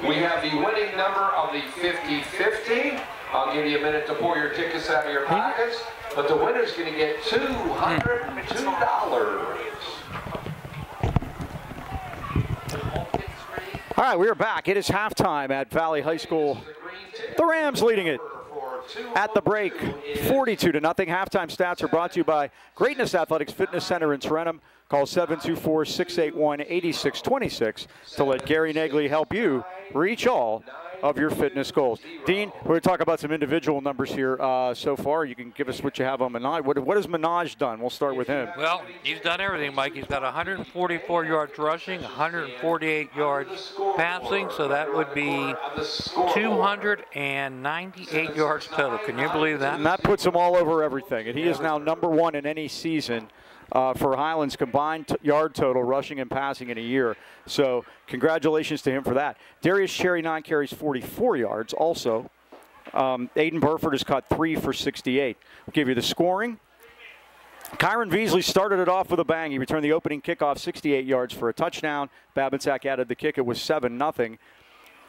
We have the winning number of the 50-50. I'll give you a minute to pull your tickets out of your pockets, but the winner's going to get $202. All right, we are back. It is halftime at Valley High School. The Rams leading it at the break, 42-0. Halftime stats are brought to you by Greatness Athletics Fitness Center in Tarentum. Call 724-681-8626 to let Gary Negley help you reach all of your fitness goals. Dean, we're going to talk about some individual numbers here so far. You can give us what you have on Minaj. What has Minaj done? We'll start with him. Well, he's done everything, Mike. He's got 144 yards rushing, 148 yards passing, so that would be 298 yards total. Can you believe that? And that puts him all over everything. And he is now #1 in any season for Highlands combined yard total, rushing and passing in a year. So congratulations to him for that. Darius Cherry, 9 carries, 44 yards. Also, Aiden Burford has caught 3 for 68. We'll give you the scoring. Kyron Veasley started it off with a bang. He returned the opening kickoff, 68 yards for a touchdown. Babinsack added the kick. It was 7-0.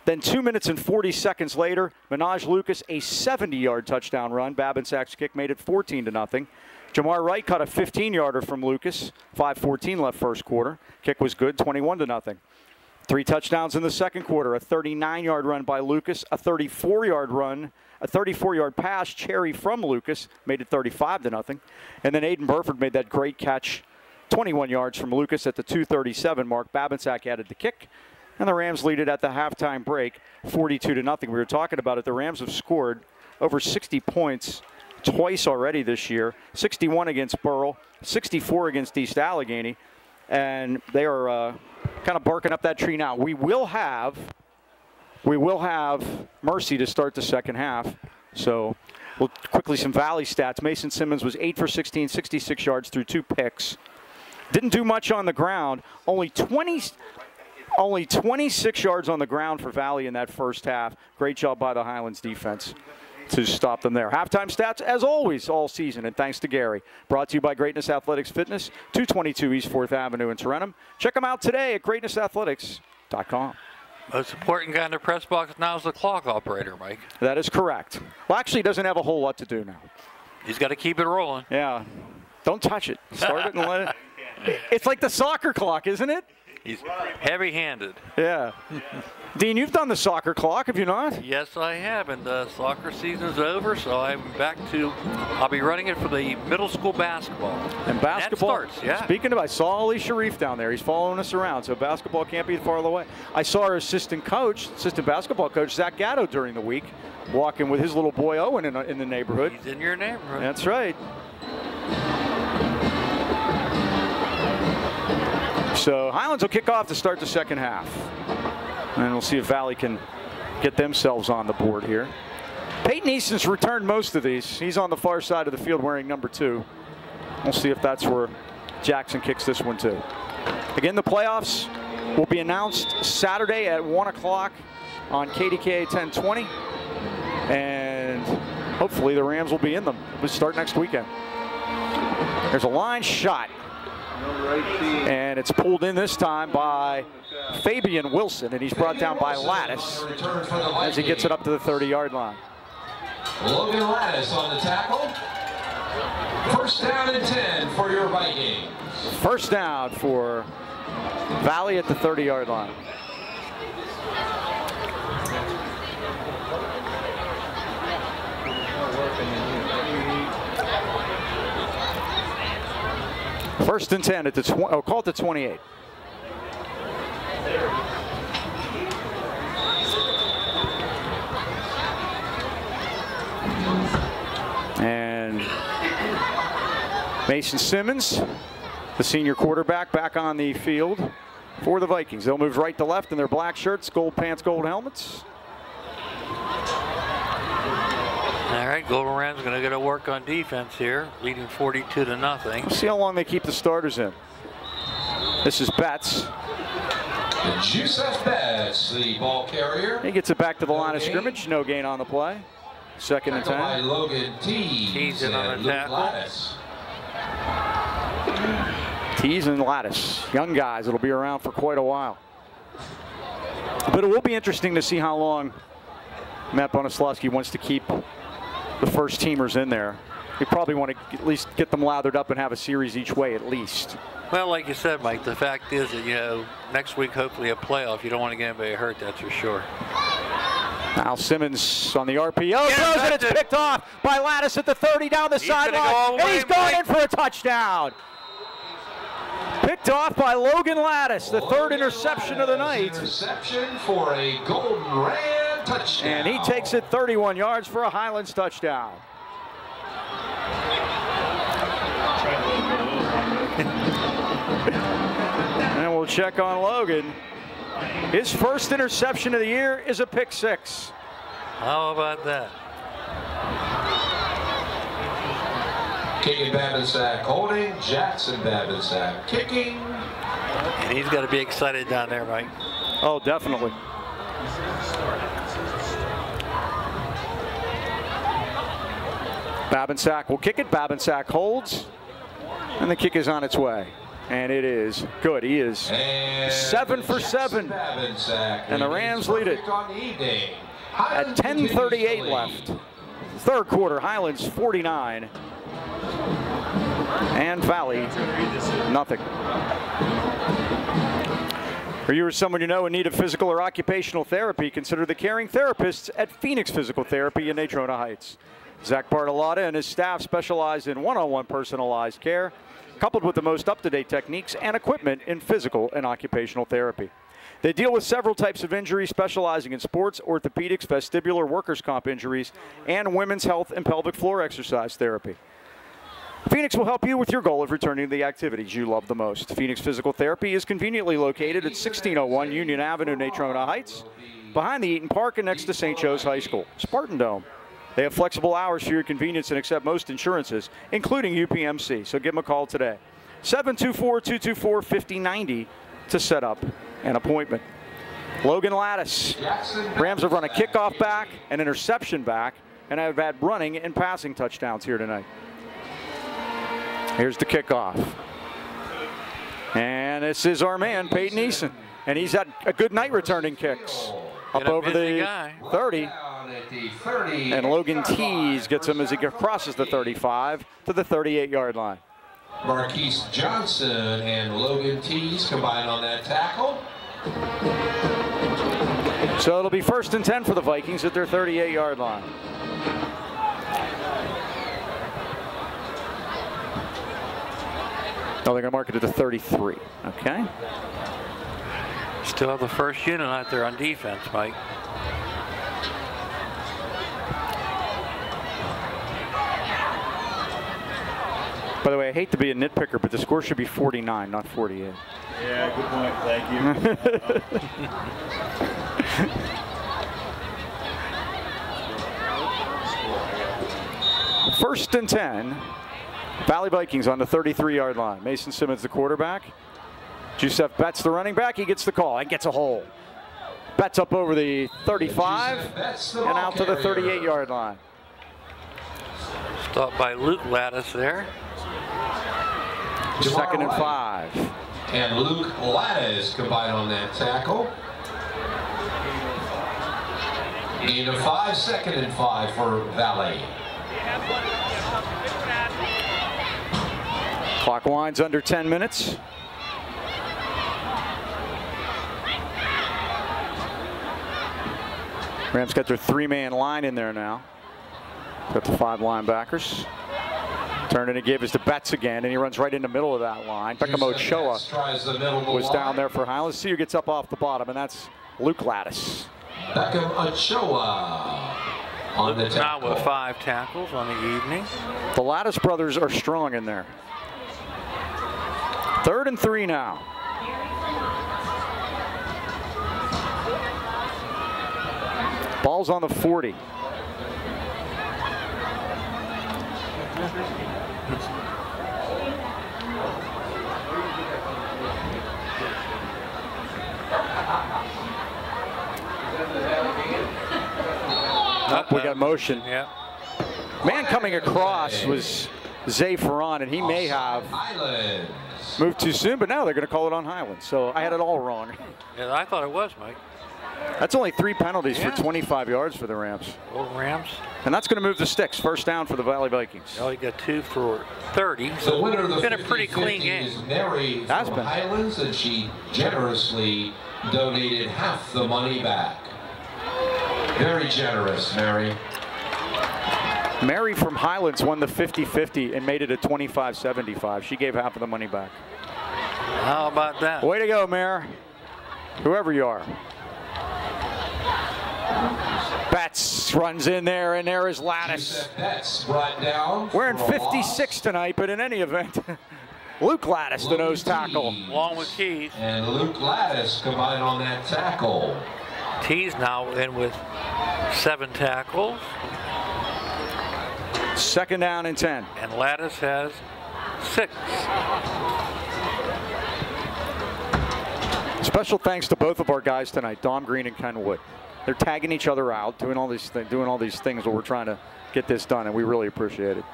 Then 2 minutes and 40 seconds later, Minaj Lucas, a 70-yard touchdown run. Babinsack's kick made it 14-0. Jamar Wright caught a 15-yarder from Lucas. 5:14 left first quarter. Kick was good, 21-0. 3 touchdowns in the second quarter. A 39-yard run by Lucas. A 34-yard run. A 34-yard pass, Cherry from Lucas, made it 35-0. And then Aiden Burford made that great catch, 21 yards from Lucas at the 2:37 mark. Babinsack added the kick. And the Rams lead it at the halftime break, 42-0. We were talking about it. The Rams have scored over 60 points twice already this year. 61 against Burrell, 64 against East Allegheny. And they are kind of barking up that tree now. We will have Mercy to start the second half. So we'll quickly some Valley stats. Mason Simmons was 8 for 16, 66 yards through 2 picks. Didn't do much on the ground. Only 26 yards on the ground for Valley in that first half. Great job by the Highlands defense to stop them there. Halftime stats, as always, all season, and thanks to Gary. Brought to you by Greatness Athletics Fitness, 222 East 4th Avenue in Tarentum. Check them out today at greatnessathletics.com. Most important guy in the press box now is the clock operator, Mike. That is correct. Well, actually, he doesn't have a whole lot to do now. He's got to keep it rolling. Yeah. Don't touch it. Start it and let it. It's like the soccer clock, isn't it? He's heavy-handed. Yeah. Dean, you've done the soccer clock, have you not? Yes, I have, and the soccer season's over, so I'm back to, I'll be running it for the middle school basketball. And basketball, that starts, yeah. Speaking of, I saw Ali Sharif down there. He's following us around, so basketball can't be far away. I saw our assistant basketball coach, Zach Gatto, during the week, walking with his little boy Owen in the neighborhood. He's in your neighborhood. That's right. So Highlands will kick off to start the second half. And we'll see if Valley can get themselves on the board here. Peyton Easton's returned most of these. He's on the far side of the field wearing number 2. We'll see if that's where Jackson kicks this one too. Again, the playoffs will be announced Saturday at 1 o'clock on KDKA 1020. And hopefully the Rams will be in them. We'll start next weekend. There's a line shot. And it's pulled in this time by Fabian Wilson, and he's brought down by Lattis as he gets it up to the 30-yard line. Logan Lattis on the tackle. First down and 10 for your Vikings. First down for Valley at the 30-yard line. First and 10 at the call it the 28. And Mason Simmons, the senior quarterback, back on the field for the Vikings. They'll move right to left in their black shirts, gold pants, gold helmets. All right, Golden Rams going to get to work on defense here, leading 42-0. We'll see how long they keep the starters in. This is Betts. Joseph Betts, the ball carrier. He gets it back to the line of scrimmage. No gain on the play. Second and 10. By Logan Tees in on the tackle. Tees and Lattis, young guys. It'll be around for quite a while. But it will be interesting to see how long Matt Bonaslawski wants to keep the first teamers in there. We probably want to at least get them lathered up and have a series each way at least. Well, like you said, Mike, the fact is that, you know, next week hopefully a playoff. You don't want to get anybody hurt, that's for sure. Now Simmons on the RPO, throws it, it's picked off by Lattis at the 30 down the sideline, and he's going in for a touchdown. Picked off by Logan Lattis, the third interception of the night. Interception for a Golden Ram touchdown. And he takes it 31 yards for a Highlands touchdown. And we'll check on Logan. His first interception of the year is a pick six. How about that? Kicking Babinsack holding, Jackson Babinsack kicking. And he's got to be excited down there, Mike. Oh, definitely. Babinsack will kick it. Babinsack holds. And the kick is on its way. And it is good. He is 7 for 7. And the Rams lead it at 10:38 left. Third quarter, Highlands 49. And Valley, nothing. Are you or someone you know in need of physical or occupational therapy? Consider the caring therapists at Phoenix Physical Therapy in Natrona Heights. Zach Bartolotta and his staff specialize in one-on-one personalized care, coupled with the most up-to-date techniques and equipment in physical and occupational therapy. They deal with several types of injuries, specializing in sports, orthopedics, vestibular, workers' comp injuries, and women's health and pelvic floor exercise therapy. Phoenix will help you with your goal of returning to the activities you love the most. Phoenix Physical Therapy is conveniently located at 1601 Union Avenue, Natrona Heights, behind the Eaton Park and next to St. Joe's High School. Spartan Dome. They have flexible hours for your convenience and accept most insurances, including UPMC. So give them a call today. 724-224-5090 to set up an appointment. Logan Lattis. Rams have run a kickoff back, an interception back, and have had running and passing touchdowns here tonight. Here's the kickoff. And this is our man, Peyton Eason. And he's had a good night returning kicks. Up over the 30. And Logan Tees gets him as he crosses the 35 to the 38-yard line. Marquise Johnson and Logan Tees combined on that tackle. So it'll be 1st and 10 for the Vikings at their 38-yard line. Oh, they're going to mark it at the 33. Okay. Still have the first unit out there on defense, Mike. By the way, I hate to be a nitpicker, but the score should be 49, not 48. Yeah, good point. Thank you. 1st and 10. Valley Vikings on the 33-yard line. Mason Simmons, the quarterback. Joseph Betts, the running back. He gets the call and gets a hole. Betts up over the 35 and out to the 38-yard line. Stopped by Luke Lattis there. 2nd and 5. And Luke Lattis combined on that tackle. Gain of 5, 2nd and 5 for Valley. Clock winds under 10 minutes. Rams got their 3-man line in there now. Got the 5 linebackers. Turning to give is to Betts again, and he runs right in the middle of that line. Beckham Ochoa was down there for Highlands. See who gets up off the bottom, and that's Luke Lattis. Beckham Ochoa on the tackle. Now with 5 tackles on the evening. The Lattis brothers are strong in there. 3rd and 3 now. Ball's on the 40. We got motion. Yeah. Man coming across was Zay Ferran, and he may have moved too soon, but now they're going to call it on Highlands. So I had it all wrong. Yeah, I thought it was, Mike. That's only 3 penalties for 25 yards for the Rams. Old Rams. And that's going to move the sticks. First down for the Valley Vikings. Oh, you got 2 for 30. The winner of the It's been a pretty clean game. is Mary from Highlands, and she generously donated half the money back. Very generous, Mary. Mary from Highlands won the 50-50 and made it a 25-75. She gave half of the money back. How about that? Way to go, Mare. Whoever you are. Betts runs in there, and there is Lattice. Betts brought down. Wearing 56 tonight, but in any event, Luke Lattice, the nose tackle. Along with Keys. And Luke Lattice combined on that tackle. T's now in with 7 tackles. Second down and 10. And Lattice has 6. Special thanks to both of our guys tonight, Dom Green and Ken Wood. They're tagging each other out, doing all these things while we're trying to get this done, and we really appreciate it.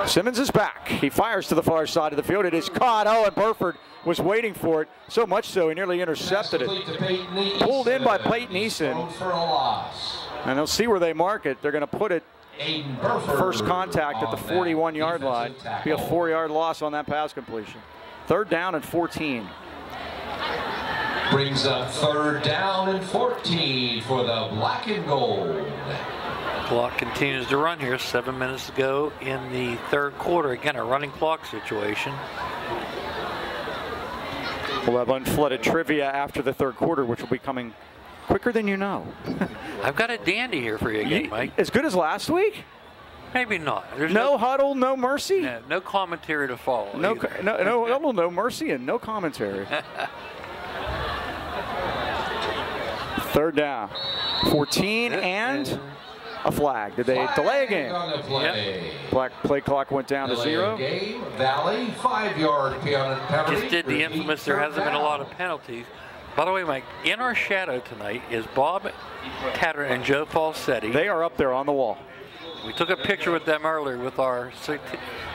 Simmons is back. He fires to the far side of the field. It is caught. Oh, and Burford was waiting for it, so much so he nearly intercepted it. Pulled in by Peyton Eason. And they'll see where they mark it. They're going to put it first contact at the 41-yard line. Be a 4-yard loss on that pass completion. Third down and 14. Brings up third down and 14 for the black and gold. Clock continues to run here. 7 minutes to go in the third quarter. Again, a running clock situation. We'll have unflooded trivia after the third quarter, which will be coming quicker than you know. I've got a dandy here for you again, Mike. As good as last week? Maybe not. There's no huddle, no mercy? No commentary to follow. No huddle, no mercy, and no commentary. Third down. 14 and a flag. Did they delay a game? Yep. Play clock went down to 0. Game. Valley, 5-yard penalty. Just did the infamous, there hasn't been a lot of penalties. By the way, Mike, in our shadow tonight is Bob Tatter and Joe Falsetti. They are up there on the wall. We took a picture with them earlier with our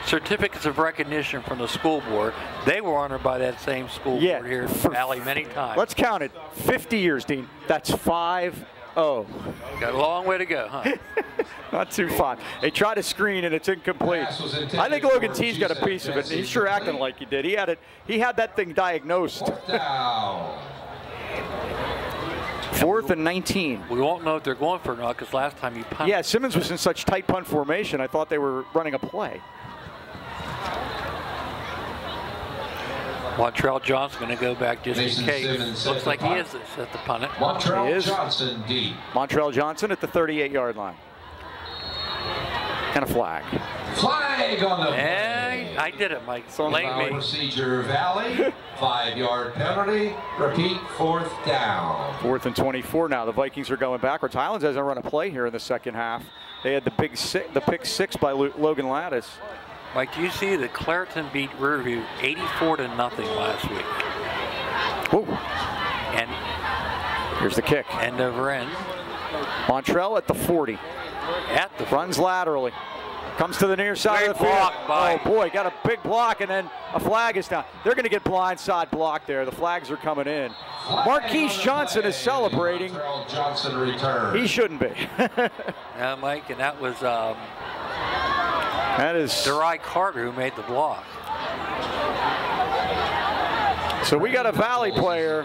certificates of recognition from the school board. They were honored by that same school board here in Valley many times. Let's count it. 50 years, Dean. That's 5-0. Got a long way to go, huh? Not too far. They try to screen and it's incomplete. I think Logan T's got a piece of it. He's sure acting like he did. He had it. He had that thing diagnosed. Fourth and 19. We won't know if they're going for it or not because last time you punted. Yeah, Simmons was in such tight punt formation, I thought they were running a play. Montreal Johnson going to go back just in case. Looks like he is at the punt. Montreal Johnson deep. Montreal Johnson at the 38-yard line. And a flag. Flag on the play. I did it, Mike. Blame me. Procedure Valley. 5-yard penalty. Repeat, fourth down. 4th and 24 now. The Vikings are going backwards. Highlands hasn't run a play here in the second half. They had the pick six by Logan Lattice. Mike, do you see that Clareton beat Riverview 84-0 last week? Whoa. And here's the kick. End over end. Montreal at the 40. At the runs laterally. Comes to the near side of the field. Oh boy, got a big block and then a flag is down. They're going to get blindside blocked there. The flags are coming in. Marquise Johnson is celebrating. Johnson returns. He shouldn't be. Yeah, Mike, and that was that is Derai Carter who made the block. So we got a Valley player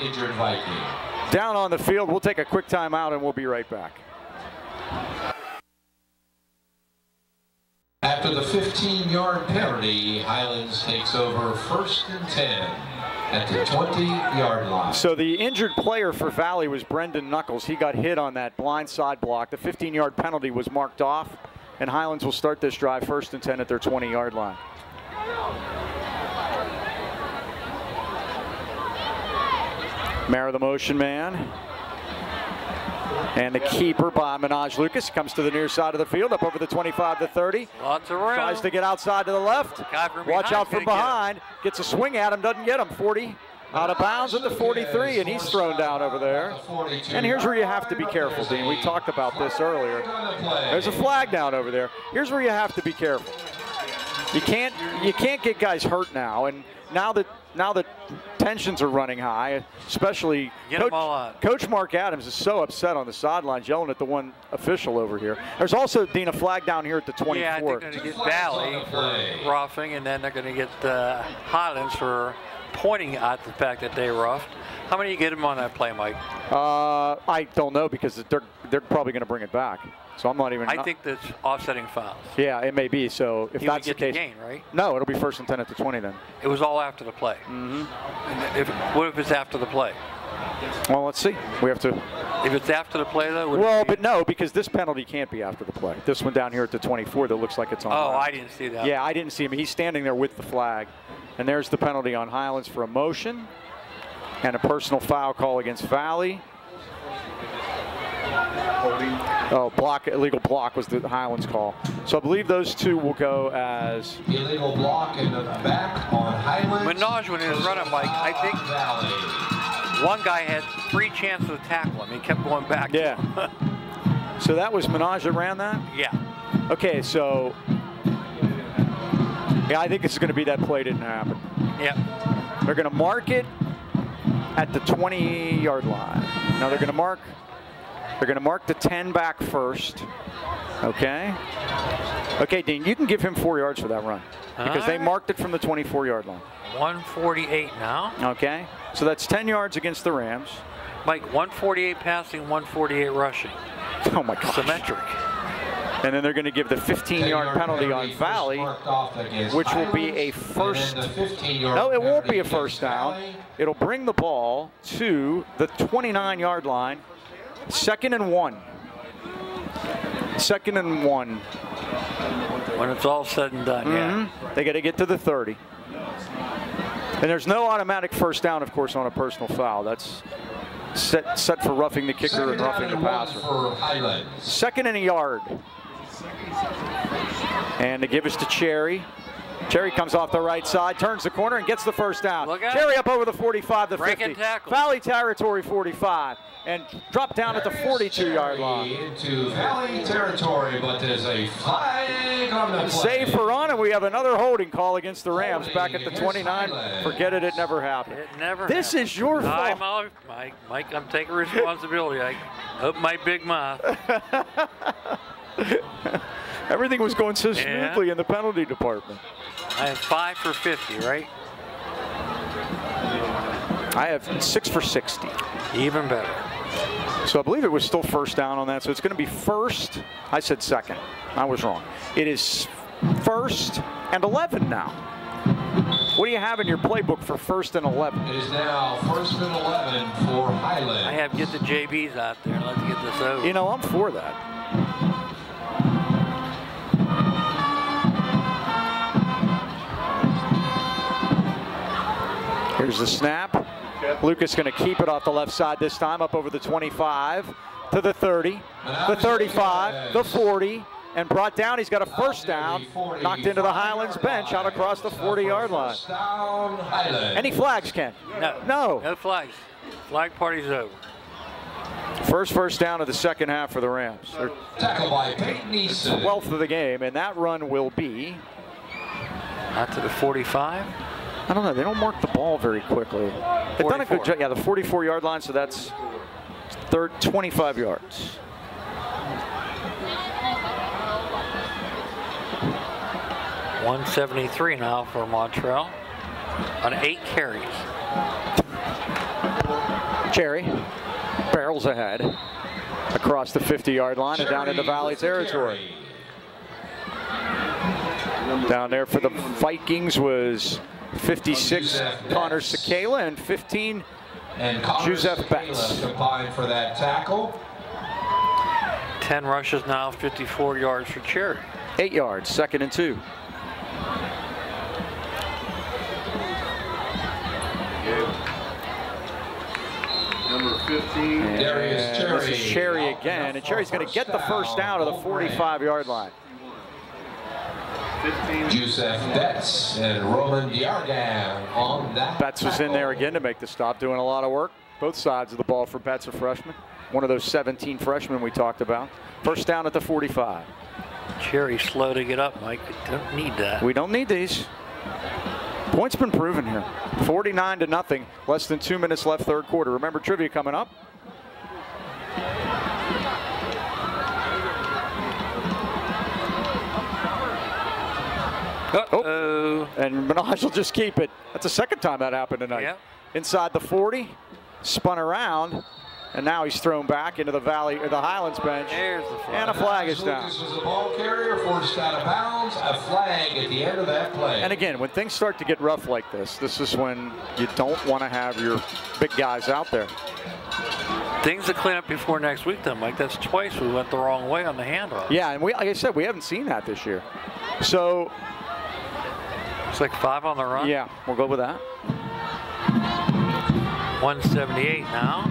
down on the field. We'll take a quick timeout and we'll be right back. After the 15-yard penalty, Highlands takes over 1st and 10 at the 20-yard line. So the injured player for Valley was Brendan Knuckles. He got hit on that blindside block. The 15-yard penalty was marked off, and Highlands will start this drive 1st and 10 at their 20-yard line. Mara the motion man. And the keeper by Minaj Lucas comes to the near side of the field, up over the 25 to 30. Lots of room. Tries to get outside to the left. Watch out from behind. Gets a swing at him, doesn't get him. 40 out of bounds at the 43, and he's thrown down over there. And here's where you have to be careful, Dean. We talked about this earlier. There's a flag down over there. Here's where you have to be careful. You can't get guys hurt now, and now that now the tensions are running high, especially Coach Mark Adams is so upset on the sidelines, yelling at the one official over here. There's also, Dean, a flag down here at the 24. Yeah, I think they're going to get Valley for roughing, and then they're going to get Highlands for pointing at the fact that they roughed. How many you get them on that play, Mike? I don't know, because they're probably going to bring it back. So I'm not even. I think that's offsetting fouls. Yeah, it may be. So if that's the case, gain, right? No, it'll be 1st and 10 at the 20 then. It was all after the play. Mm-hmm. What if it's after the play? Well, let's see. We have to. If it's after the play, though. Well, but no, because this penalty can't be after the play. This one down here at the 24 that looks like it's on. Oh, I didn't see that. Yeah, I didn't see him. He's standing there with the flag, and there's the penalty on Highlands for a motion and a personal foul call against Valley. Oh, illegal block was the Highlands call. So I believe those two will go as illegal block in the back on Highlands. Minaj, when he was running, Mike, I think one guy had 3 chances to tackle him. He kept going back. Yeah. So that was Minaj that ran that? Yeah. Okay, so yeah, I think it's going to be that play didn't happen. Yeah. They're going to mark it at the 20-yard line. Now they're going to mark the 10 back first. Okay. Okay, Dean, you can give him 4 yards for that run because they marked it from the 24-yard line. 148 now. Okay. So that's 10 yards against the Rams. Mike, 148 passing, 148 rushing. Oh my gosh. Symmetric. And then they're going to give the 15-yard penalty on Valley, which will be a first. No, it won't be a first down. It'll bring the ball to the 29-yard line. 2nd and 1. 2nd and 1. When it's all said and done, yeah. They got to get to the 30. And there's no automatic first down, of course, on a personal foul. That's set for roughing the kicker and roughing the passer. 2nd and a yard. And they give us to Cherry. Cherry comes off the right side, turns the corner, and gets the first down. Cherry up over the 45, the 50. Valley territory 45. And drop down at the 42-yard line. Into Valley territory, but there's a flag on the play. Save for on, and we have another holding call against the Rams back at the 29. Forget it, it never happened. It never This happened. is your fault. Mike, I'm taking responsibility. I opened my big mouth. Everything was going so smoothly in the penalty department. I have 5 for 50, right? I have 6 for 60. Even better. So I believe it was still first down on that. So it's going to be first. I said second. I was wrong. It is 1st and 11 now. What do you have in your playbook for 1st and 11? It is now 1st and 11 for Highlands. I have get the JBs out there and let's get this over. You know, I'm for that. Here's the snap. Lucas going to keep it off the left side this time, up over the 25 to the 30, the 35, the 40, and brought down. He's got a first down, knocked into the Highlands bench out across the 40-yard line. Any flags, Ken? No. No flags. Flag party's over. First down of the second half for the Rams. Tackled by Peyton Easton. 12th of the game, and that run will be out to the 45. I don't know. They don't mark the ball very quickly. They've done a good job. Yeah, the 44-yard line, so that's 25 yards. $173 now for Montreal on 8 carries. Cherry barrels ahead across the 50-yard line and down into Valley territory. Down there for the Vikings was 56 Connor Sakala and 15 Joseph Betts. Combined for that tackle. 10 rushes now, 54 yards for Cherry. 8 yards, 2nd and 2. Number 15. Darius Cherry. This is Cherry again, and Cherry's going to get the first down to the 45-yard line. Joseph Betts and Roman Diargan on that. Betts was in there again to make the stop, doing a lot of work. Both sides of the ball for Betts, a freshman. One of those 17 freshmen we talked about. First down at the 45. Cherry slow to get up, Mike. We don't need that. We don't need these. Points been proven here. 49-0. Less than 2 minutes left, third quarter. Remember trivia coming up. Uh-oh. And Minaj will just keep it. That's the second time that happened tonight. Yep. Inside the 40, spun around, and now he's thrown back into the Highlands bench. There's the flag. And a flag is down. Lucas was the ball carrier, forced out of bounds. A flag at the end of that play. And again, when things start to get rough like this is when you don't want to have your big guys out there. Things to clean up before next week, then, Mike. That's twice we went the wrong way on the handoff. Yeah, and like I said, we haven't seen that this year. So it's like 5 on the run. Yeah, we'll go with that. 178 now.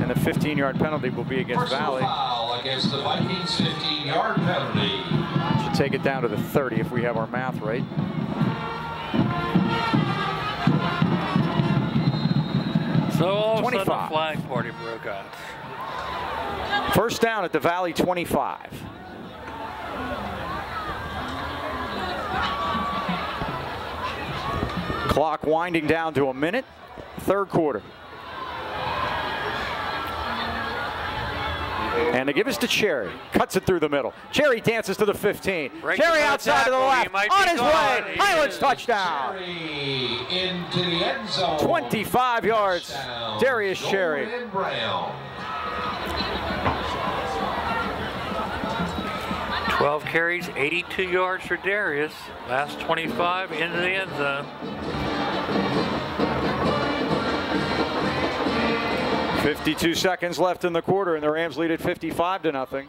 And the 15-yard penalty will be against Personal Valley. foul against the Vikings, 15-yard penalty. Should take it down to the 30 if we have our math right. So all of a 25. sudden the flag party broke out. First down at the Valley 25. Clock winding down to a minute. Third quarter. And to give us to Cherry. Cuts it through the middle. Cherry dances to the 15. Cherry outside to the left. On his way. Highlands touchdown. Cherry into the end zone. 25 yards. Touchdown. Darius Cherry. Golden and Brown. 12 carries, 82 yards for Darius. Last 25 into the end zone. 52 seconds left in the quarter, and the Rams lead at 55-0.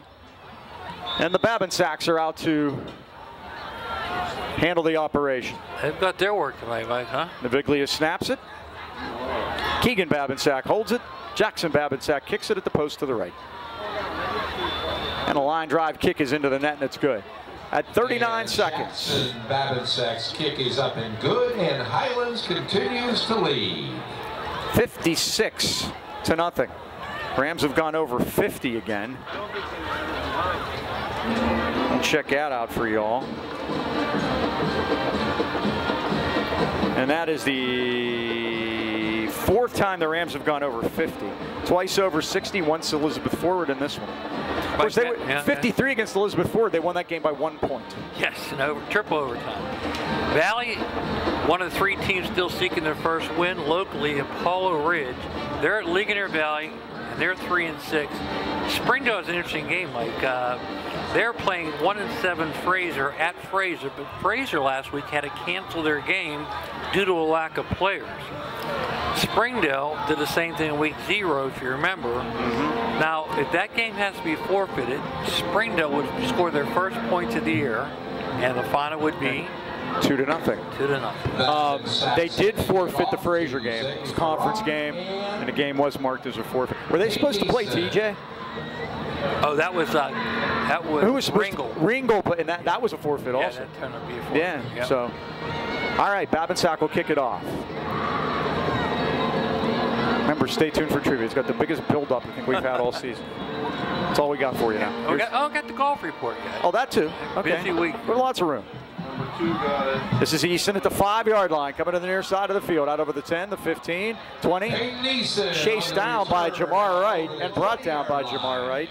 And the Babinsacks are out to handle the operation. They've got their work tonight, Mike, huh? Naviglia snaps it. Keegan Babinsack holds it. Jackson Babinsack kicks it at the post to the right. And a line drive kick is into the net, and it's good. At 39 seconds. Jackson Babinsack's kick is up and good, and Highlands continues to lead. 56-0. Rams have gone over 50 again. I'll check that out for y'all. And that is the fourth time the Rams have gone over 50. Twice over 60, once Elizabeth Forward in this one. Of course, they were 53 against Elizabeth Forward. They won that game by 1 point. Yes, and triple overtime. Valley, one of the 3 teams still seeking their first win locally, Apollo Ridge. They're at Ligonier Valley, and they're 3-6. Springdale is an interesting game, Mike. They're playing 1-7 Fraser at Fraser, but Fraser last week had to cancel their game due to a lack of players. Springdale did the same thing in week 0, if you remember. Now, if that game has to be forfeited, Springdale would score their first points of the year, and the final would be 2-0. 2-0. They did forfeit the Fraser game. It was a conference game, and the game was marked as a forfeit. Were they supposed to play TJ? Oh, that was Who was supposed Ringel. to? Ringel, but and that was a forfeit also. That turned out to be a forfeit. Yeah, Yep. so. All right, Babinsack will kick it off. Remember, stay tuned for trivia. It's got the biggest build-up I think we've had all season. That's all we got for you now. Got the golf report, guys. Oh, that too. Okay. Busy week. With lots of room. Number 2 got it. This is Easton at the 5-yard line, coming to the near side of the field, out over the 10, the 15, 20. Chased down by Jamar Wright and brought down by Jamar Wright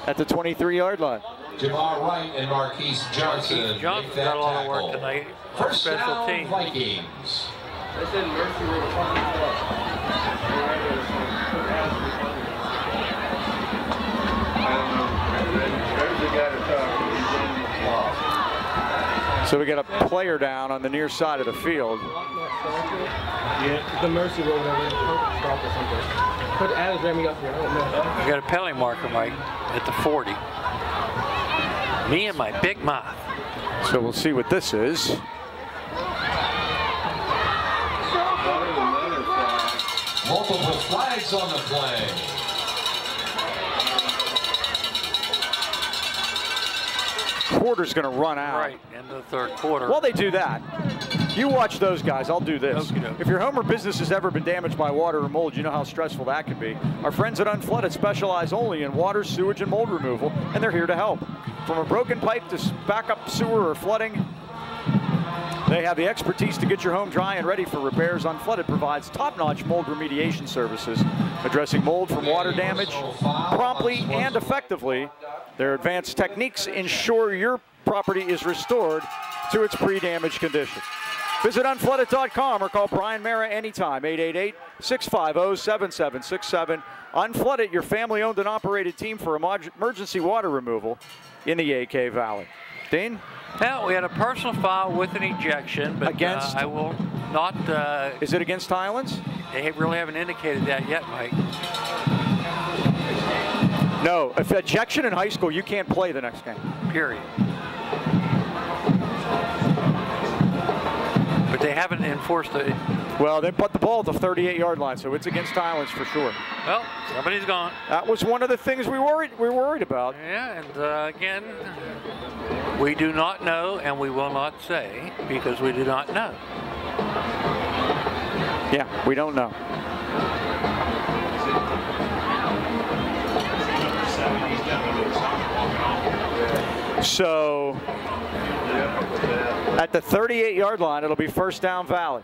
at the 23-yard line. Jamar Wright and Marquise Johnson. Marquise Johnson got a lot of work tonight. First Special down, team. Vikings. They said Mercy were the fucking stuff. I don't know. There's the guy to talk. He's in the slot. So we got a player down on the near side of the field. Yeah, the Mercy roll over stop or something. Put Adams Remy up here. I don't know. We got a penalty marker, Mike, at the 40. Me and my big mouth. So we'll see what this is. Multiple flags on the play. Quarter's going to run out. Right, in the third quarter. While they do that, you watch those guys. I'll do this. Okey-doke. If your home or business has ever been damaged by water or mold, you know how stressful that can be. Our friends at Unflooded specialize only in water, sewage, and mold removal, and they're here to help. From a broken pipe to backup sewer or flooding, They have the expertise to get your home dry and ready for repairs. Unflooded provides top-notch mold remediation services, addressing mold from water damage promptly and effectively. Their advanced techniques ensure your property is restored to its pre-damage condition. Visit unflooded.com or call Brian Mara anytime, 888-650-7767. Unflooded, your family-owned and operated team for emergency water removal in the AK Valley. Dean? Well, we had a personal foul with an ejection, but against? I will not. Is it against Highlands? They really haven't indicated that yet, Mike. No, if ejection in high school, you can't play the next game. Period. But they haven't enforced it. Well, they put the ball at the 38-yard line, so it's against Highlands for sure. Well, somebody's gone. That was one of the things we were worried about. Yeah, and again, we do not know, and we will not say because we do not know. Yeah, we don't know. So at the 38-yard line, it'll be first down Valley.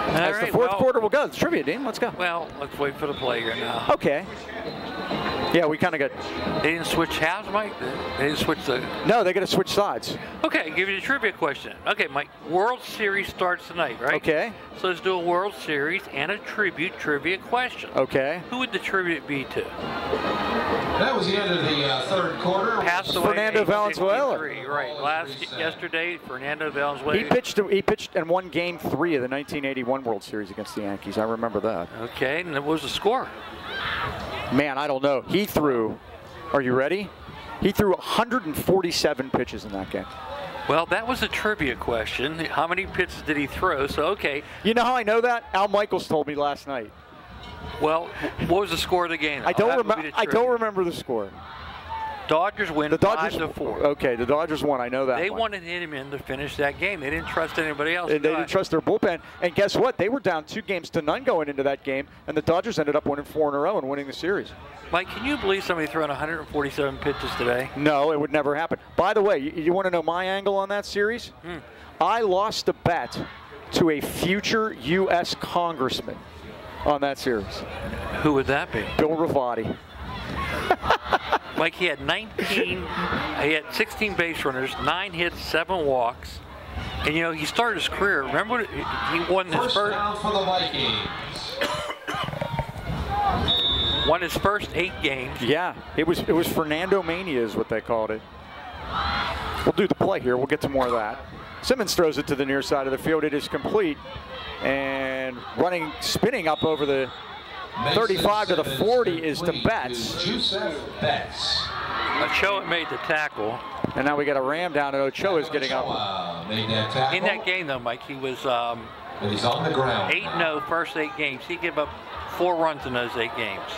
As the fourth quarter will go. It's trivia, Dean. Let's go. Well, let's wait for the play here now. Okay. Yeah, we kind of got... They didn't switch halves, Mike? They didn't switch the... No, they got to switch sides. Okay, give you a trivia question. Okay, Mike, World Series starts tonight, right? Okay. So let's do a World Series and a trivia question. Okay. Who would the tribute be to? That was the end of the third quarter. Passed away Fernando Valenzuela. Right. Yesterday, Fernando Valenzuela. He pitched and won Game 3 of the 1981 World Series against the Yankees. I remember that. Okay, and what was the score? Man, I don't know. He threw, are you ready? He threw 147 pitches in that game. Well, that was a trivia question. How many pitches did he throw? So, okay. You know how I know that? Al Michaels told me last night. Well, what was the score of the game? I don't remember the score. Dodgers win 5-4. Okay, the Dodgers won. I know that. They wanted him in to finish that game. They didn't trust anybody else. They didn't trust their bullpen. And guess what? They were down 2-0 going into that game, and the Dodgers ended up winning 4 in a row and winning the series. Mike, can you believe somebody throwing 147 pitches today? No, it would never happen. By the way, you want to know my angle on that series? I lost a bet to a future U.S. congressman on that series. Who would that be? Bill Ravati. Mike, he had 16 base runners, 9 hits, 7 walks. And, you know, he started his career. Remember, he won his first down for the Vikings. Won his first 8 games. Yeah, it was Fernando Mania is what they called it. We'll do the play here. We'll get to more of that. Simmons throws it to the near side of the field. It is complete. And spinning up over the 35 to the 40 is to Betts. Choma made the tackle. And now we got a ram down, and Ochoa's getting up. In that game, though, Mike, he was he's on the ground. 8-0 first 8 games. He gave up 4 runs in those 8 games.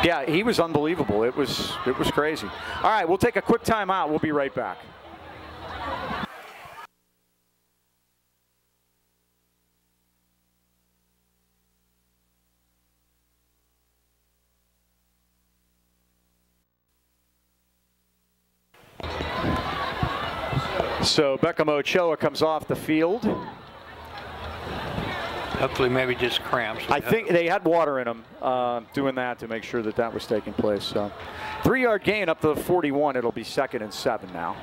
Yeah, he was unbelievable. It was crazy. All right, we'll take a quick timeout. We'll be right back. So Beckham Ochoa comes off the field. Hopefully maybe just cramps. I think they had water in them doing that to make sure that was taking place. So 3-yard gain up to the 41. It'll be 2nd and 7 now.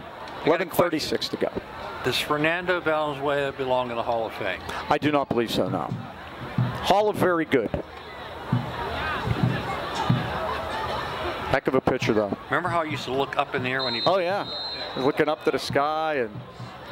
11:36 to go. Does Fernando Valenzuela belong in the Hall of Fame? I do not believe so, no. Hall of very good. Heck of a pitcher, though. Remember how he used to look up in the air when he... Oh, yeah. Looking up to the sky, and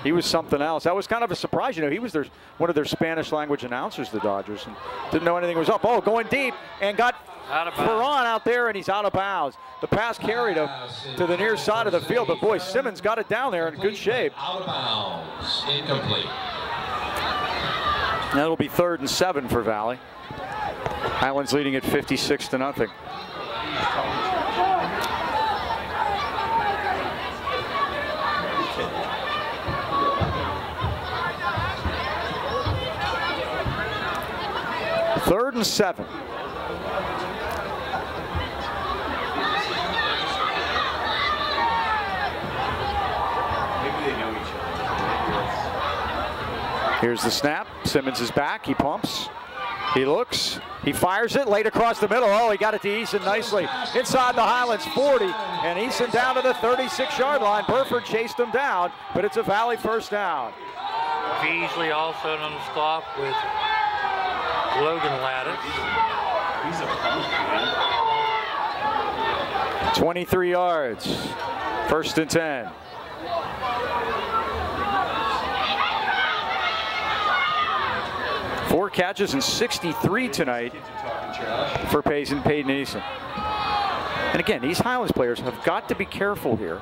he was something else. That was kind of a surprise. You know, he was one of their Spanish language announcers, the Dodgers, and didn't know anything was up. Oh, going deep, and got Ferran out there, and he's out of bounds. The pass carried him to the near side of the field, but boy, Simmons got it down there in good shape. Out of bounds, incomplete. That'll be 3rd and 7 for Valley. Highlands leading at 56-0. Third and 7. Here's the snap. Simmons is back. He pumps. He looks. He fires it late across the middle. Oh, he got it to Eason nicely. Inside the Highlands 40. And Eason down to the 36-yard line. Burford chased him down, but it's a Valley first down. Beasley also on the stop with Logan Lattis. He's a punk, man. 23 yards. First and 10. Four catches and 63 tonight for Payton Eason. And again, these Highlands players have got to be careful here.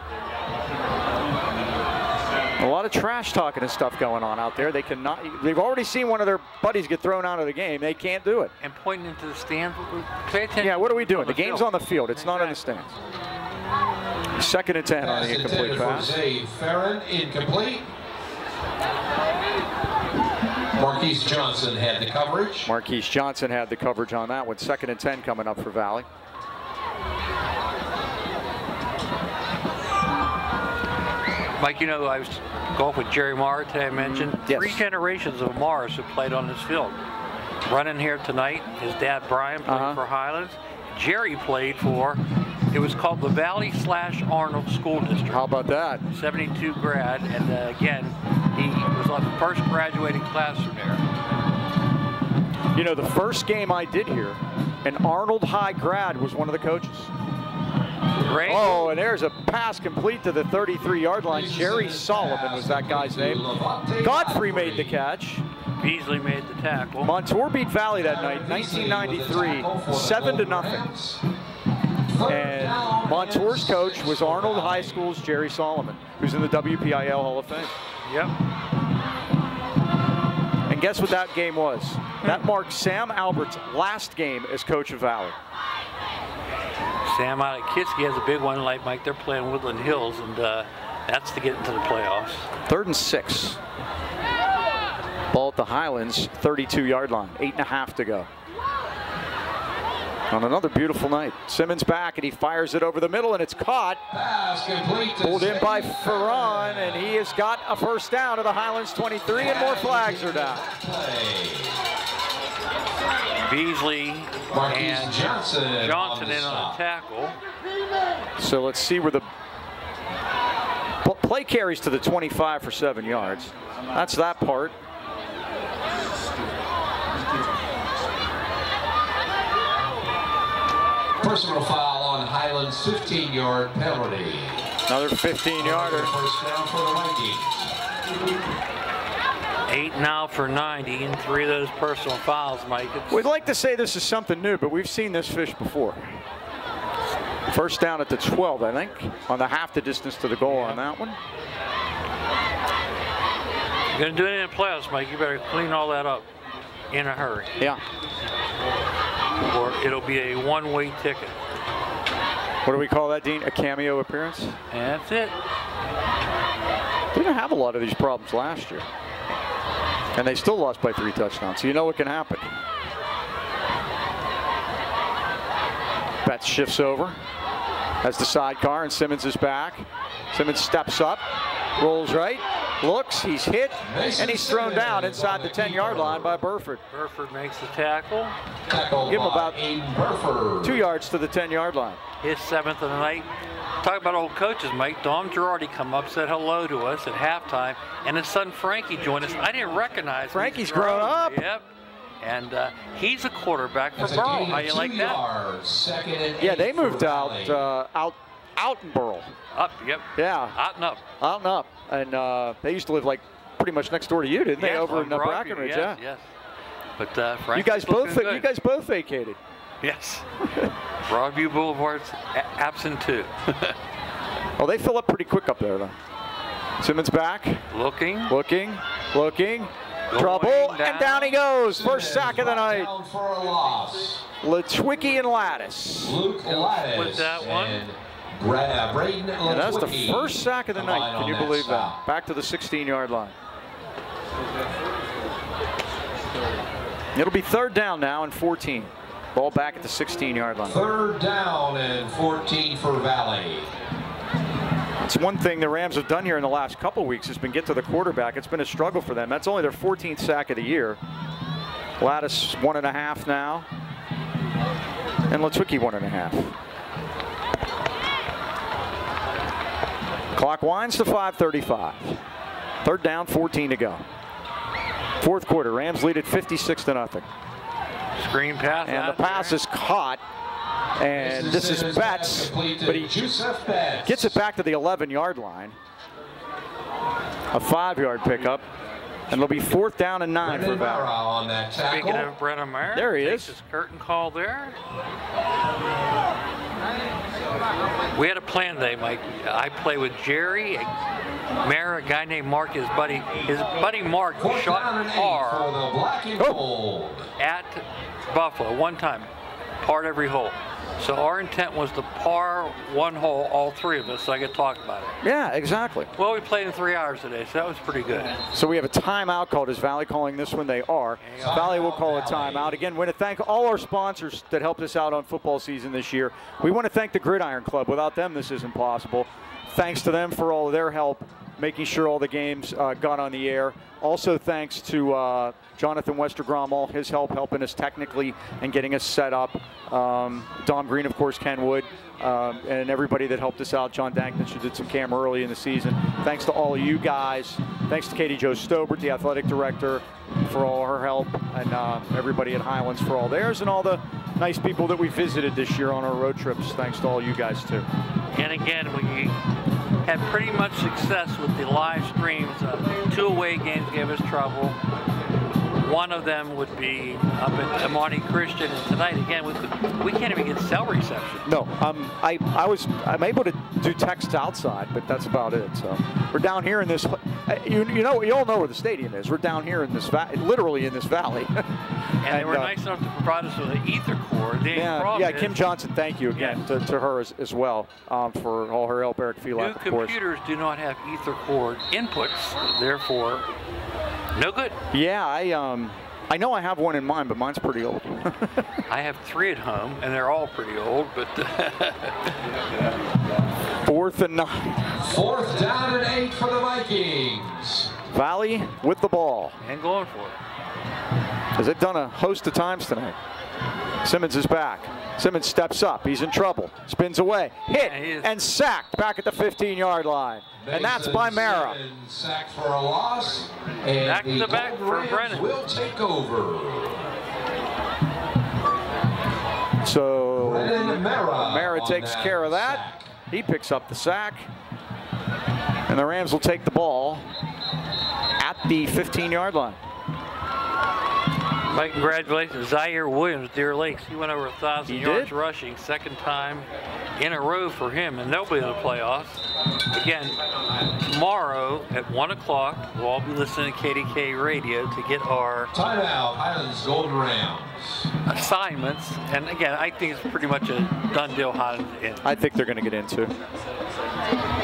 A lot of trash talking and stuff going on out there. They cannot. They've already seen one of their buddies get thrown out of the game. They can't do it. And pointing into the stands. Pay attention. Yeah, what are we doing? The game's field. on the field. It's not in the stands. Second and 10 on the incomplete pass. Farron, incomplete. Marquise Johnson had the coverage. Marquise Johnson had the coverage on that one. Second and 10 coming up for Valley. Mike, you know, I was golf with Jerry Marr today. I mentioned Yes. 3 generations of Mars who played on this field. Running here tonight, his dad Brian played for Highlands. Jerry played for, it was called the Valley/Arnold School District. How about that? 72 grad, and again, he was on the first graduating class from there. You know, the first game I did here, an Arnold High grad was one of the coaches. Great. Oh, and there's a pass complete to the 33-yard line. Jerry Solomon was that guy's name. Godfrey made the catch. Beasley made the tackle. Montour beat Valley that night, 1993, 7-0. And Montour's coach was Arnold High School's Jerry Solomon, who's in the WPIL Hall of Fame. Yep. And guess what that game was? That marked Sam Albert's last game as coach of Valley. Sam out at Kitski has a big one, like Mike. They're playing Woodland Hills, and that's to get into the playoffs. 3rd and 6. Ball at the Highlands, 32-yard line, 8.5 to go. On another beautiful night. Simmons back, and he fires it over the middle, and it's caught. Pass complete to Pulled in by Ferran, and he has got a first down to the Highlands 23, and more flags are down. Beasley and Johnson in on a tackle. So let's see where the play carries to the 25 for 7 yards. That's that part. Personal foul on Highlands, 15-yard penalty. Another 15-yarder. First down for the Vikings. 8 now for 90, and 3 of those personal fouls, Mike. We'd like to say this is something new, but we've seen this fish before. First down at the 12, I think, on the half the distance to the goal on that one. You're going to do it in the playoffs, Mike. You better clean all that up in a hurry. Yeah. Or it'll be a one-way ticket. What do we call that, Dean? A cameo appearance? And that's it. We didn't have a lot of these problems last year. And they still lost by 3 touchdowns, so you know what can happen. Betts shifts over, has the sidecar, and Simmons is back. Simmons steps up, rolls right, looks, he's hit, and he's thrown down inside the 10-yard line by Burford. Burford makes the tackle. Give him about 2 yards to the 10-yard line. His 7th of the night. Talk about old coaches, Mike. Dom Girardi come up, said hello to us at halftime, and his son Frankie joined us. I didn't recognize him. Frankie's grown up. Yep. And he's a quarterback for Burl. How you like that? Yeah, they moved out in Burl. Up, yep. Yeah. Out and up. Out and up. And they used to live like pretty much next door to you, didn't they? Over in Brackenridge, yes, yeah. Yes. But Frank, you guys both vacated. Yes. Broadview Boulevard's absent too. Well, they fill up pretty quick up there, though. Simmons back. Looking. Trouble, and down he goes. First sack of the night. Litwicki and Lattis. Luke Lattis with that one. And that's the first sack of the night. Can you believe that? Back to the 16-yard line. It'll be 3rd down now and 14. Ball back at the 16-yard line. 3rd down and 14 for Valley. It's one thing the Rams have done here in the last couple weeks has been get to the quarterback. It's been a struggle for them. That's only their 14th sack of the year. Lattis 1.5 now. And Latucci 1.5. Clock winds to 5:35. Third down, 14 to go. Fourth quarter, Rams lead at 56-0. Screen pass. And the pass is caught. And this is Betts, but he gets it back to the 11-yard line. A 5-yard pickup. And it'll be 4th down and 9 for Valley. Speaking of Brennan Mayer, there he is. His curtain call there. We had a plan today, Mike. I play with Jerry, Mayer, a guy named Mark, his buddy Mark shot par at Buffalo one time, parred every hole. So our intent was to par one hole, all 3 of us, so I could talk about it. Yeah, exactly. Well, we played in 3 hours today, so that was pretty good. So we have a timeout called. Is Valley calling this one? They are. Valley will call a timeout. Again, we want to thank all our sponsors that helped us out on football season this year. We want to thank the Gridiron Club. Without them, this isn't possible. Thanks to them for all of their help, making sure all the games got on the air. Also, thanks to Jonathan Westergrom, all his help helping us technically and getting us set up. Dom Green, of course, Ken Wood, and everybody that helped us out. John Dankness, who did some camera early in the season. Thanks to all of you guys. Thanks to Katie Jo Stobert, the athletic director, for all her help, and everybody at Highlands for all theirs, and all the nice people that we visited this year on our road trips. Thanks to all you guys, too. And again, we had pretty much success with the live streams. 2 away games gave us trouble. One of them would be up at Amani Christian, and tonight again we can't even get cell reception. No, I'm able to do text outside, but that's about it. So we're down here in this. You all know where the stadium is. We're down here in this literally in this valley. And they were nice enough to provide us with an ether cord. Yeah, Kim Johnson, thank you again to her as well for all her help. Eric Phelap, of course. New computers do not have ether cord inputs, therefore, no good. Yeah, I know I have one in mine, but mine's pretty old. I have 3 at home, and they're all pretty old, but 4th and 9. 4th down and 8 for the Vikings. Valley with the ball. And going for it. Has it done a host of times tonight? Simmons is back. Simmons steps up. He's in trouble. Spins away. Hit and sacked back at the 15-yard line. And that's by Mara. Sacked for a loss. And back to the back for Brennan. Will take over. So Mara takes care of that. Sack. He picks up the sack. And the Rams will take the ball at the 15-yard line. My congratulations, Zaire Williams, Deer Lakes. He went over 1,000 yards rushing, 2nd time in a row for him, and they'll be in the playoffs. Again, tomorrow at 1 o'clock, we'll all be listening to KDK Radio to get our timeout, Highlands Golden Rams assignments. And again, I think it's pretty much a done deal. Highlands in. I think they're going to get into.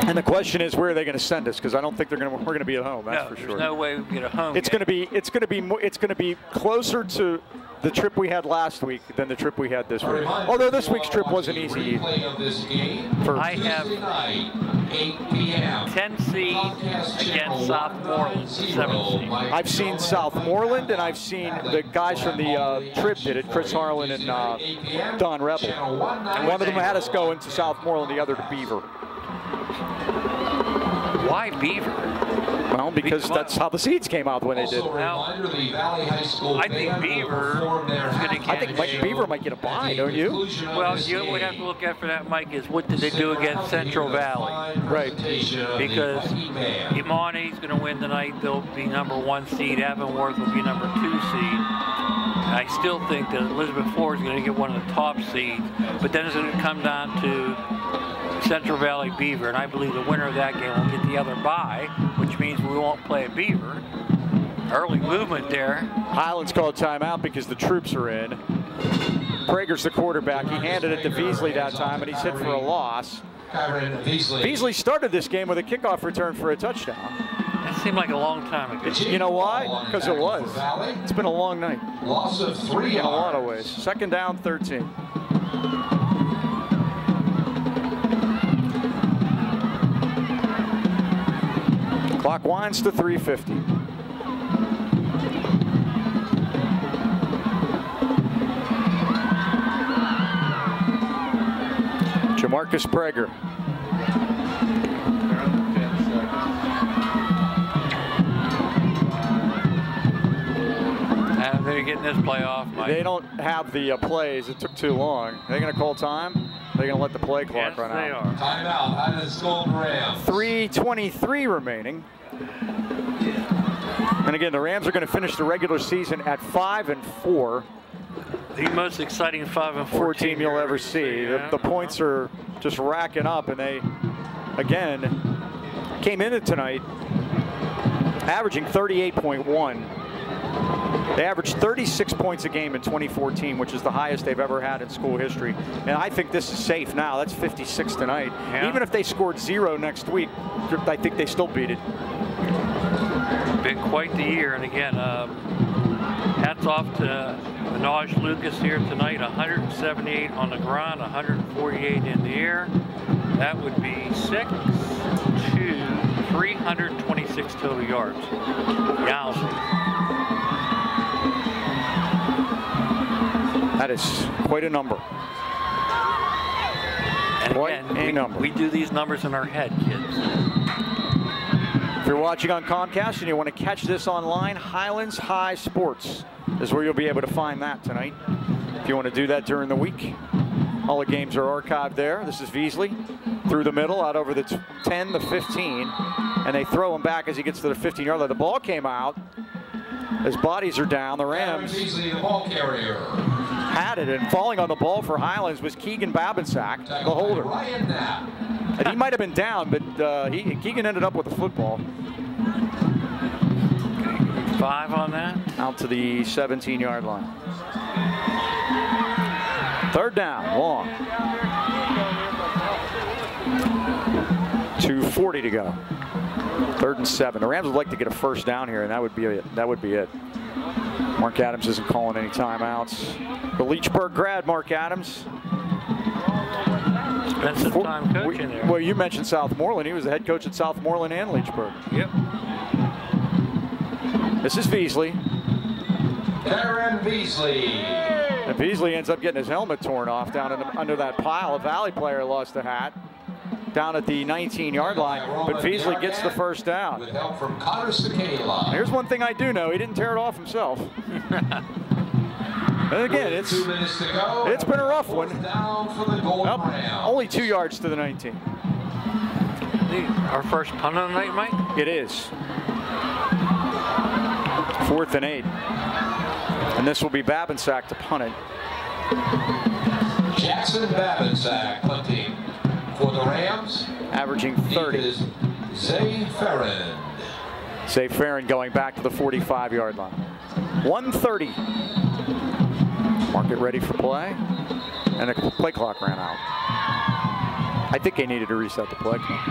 And the question is, where are they going to send us? Because I don't think we're going to be at home. That's for sure. There's no way we can get a home. It's going to be closer to the trip we had last week than the trip we had this week. Although this week's trip wasn't easy. I have 8 p.m. 10 seed against Southmoreland, 7 seed. I've seen Southmoreland, and I've seen the guys from the trip did it, Chris Harlan and Don Rebel. And one of them had us go into Southmoreland, the other to Beaver. Why Beaver? Well, because that's how the seeds came out when they did. Now, I think Beaver is going to get. I think Beaver might get a bye, don't you? Well, what we have to look at for that, Mike, is what did they do against Central Valley? Right. Because Imani's going to win tonight. They'll be number 1 seed. Avonworth will be number 2 seed. I still think that Elizabeth Ford is going to get one of the top seeds. But then it's going to come down to Central Valley Beaver, and I believe the winner of that game will get the other bye, which means we won't play a Beaver. Early movement there. Highlands called timeout because the troops are in. Prager's the quarterback. He handed it to Beasley that time, and he's hit for a loss. Beasley started this game with a kickoff return for a touchdown. That seemed like a long time ago. You know why? Because it was. It's been a long night. Loss of 3 in a lot of ways. 2nd down, 13. Clock winds to 3:50. Jamarcus Prager. And they're getting this play off, Mike. They don't have the plays. It took too long. They're going to call time. They're going to let the play clock run out. Yes, they are. Timeout. Highlands Golden Rams. 3:23 remaining. And again, the Rams are going to finish the regular season at 5-4. The most exciting 5-4 team you'll ever see. Yeah. The points are just racking up, and they, again, came into tonight averaging 38.1. They averaged 36 points a game in 2014, which is the highest they've ever had in school history. And I think this is safe now. That's 56 tonight. Yeah. Even if they scored 0 next week, I think they still beat it. Been quite the year, and again, hats off to Minaj Lucas here tonight. 178 on the ground, 148 in the air. That would be 326 total yards. Yowza. That is quite a number. And Quite again, a number. we do these numbers in our head, kids. If you're watching on Comcast and you want to catch this online, Highlands High Sports is where you'll be able to find that tonight. If you want to do that during the week, all the games are archived there. This is Beasley through the middle, out over the 10, the 15, and they throw him back as he gets to the 15-yard line. The ball came out. His bodies are down. The Rams Beasley, the ball carrier. had it, and falling on the ball for Highlands was Keegan Babinsack, the holder. Ryan Knapp. And he might have been down, but Keegan ended up with the football. 5 on that. Out to the 17-yard line. Third down, long. 2:40 to go. 3rd and 7. The Rams would like to get a first down here, and that would be it. Mark Adams isn't calling any timeouts. The Leechburg grad, Mark Adams. Spent some time coaching there. Well, you mentioned Southmoreland. He was the head coach at Southmoreland and Leechburg. Yep. This is Beasley. Aaron Beasley. And Beasley ends up getting his helmet torn off down under that pile. A Valley player lost a hat down at the 19-yard line, but Beasley gets the first down. With help from Connor Sakala. Here's one thing I do know. He didn't tear it off himself. And again, it's 2 minutes to go. been a rough one. Down for the Golden Rams. Only 2 yards to the 19. Our first punt of the night, Mike? It is. 4th and 8. And this will be Babinsack to punt it. Jackson Babinsack punting for the Rams. Averaging It 30. is Zay Farron. Zay Farron going back to the 45-yard line. 1:30. Mark it ready for play. And the play clock ran out. I think they needed to reset the play clock.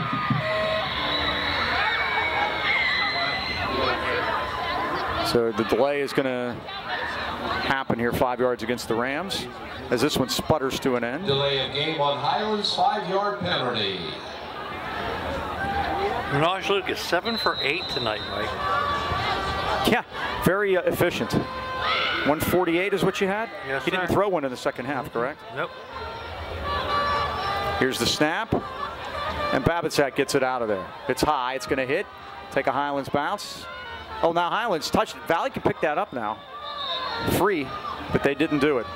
So the delay is going to happen here, 5 yards against the Rams, as this one sputters to an end. Delay of game on Highlands, 5-yard penalty. Minaj Lucas, 7 for 8 tonight, Mike. Yeah, very efficient. 148 is what you had? Yes, He didn't sir. throw one in the second half, correct? Nope. Here's the snap, and Babinsack gets it out of there. It's high, it's going to hit, take a Highlands bounce. Oh, now Highlands touched it. Valley can pick that up now. Free, but they didn't do it.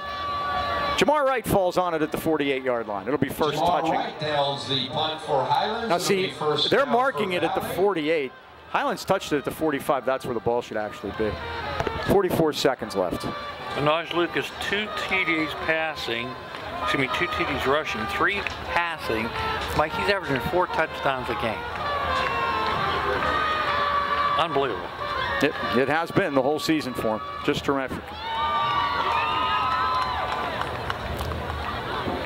Jamar Wright falls on it at the 48-yard line. It'll be first touching. Wright downs the punt for Highlands. Now It'll see, be first they're down marking for it at the Valley. 48. Highlands touched it at the 45. That's where the ball should actually be. 44 seconds left. Minaj Lucas, 2 TDs passing. Excuse me, 2 TDs rushing, 3 passing. Mike, he's averaging 4 touchdowns a game. Unbelievable. It has been the whole season for him. Just terrific.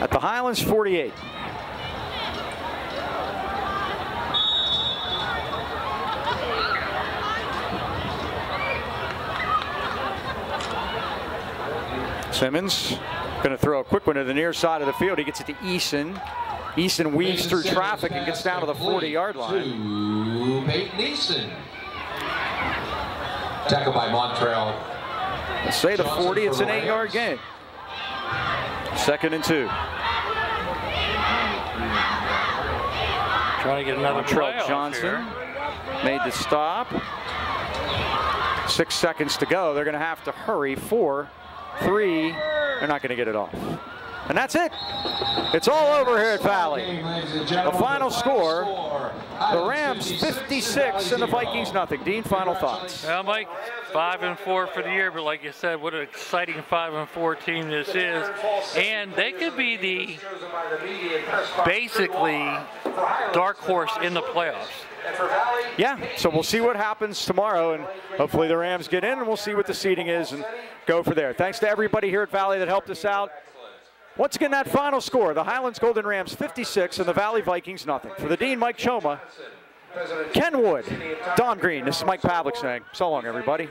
At the Highlands 48. Simmons going to throw a quick one to the near side of the field. He gets it to Eason. Eason weaves through traffic and gets down to the 40-yard line. to Peyton Neeson. Tackled by Montreal. Say the 40, it's an 8-yard gain. 2nd and 2. Trying to get another Montreal Johnson made the stop. 6 seconds to go. They're going to have to hurry. 4, 3. They're not going to get it off. And that's it. It's all over here at Valley. The final score, the Rams 56 and the Vikings nothing. Dean, final thoughts? Well, Mike, 5-4 for the year, but like you said, what an exciting 5-4 team this is. And they could be the basically dark horse in the playoffs. Yeah, so we'll see what happens tomorrow, and hopefully the Rams get in, and we'll see what the seeding is and go for there. Thanks to everybody here at Valley that helped us out. Once again, that final score, the Highlands Golden Rams 56 and the Valley Vikings nothing. For the Dean, Mike Choma, Ken Wood, Don Green, this is Mike Pavlik saying so long, everybody.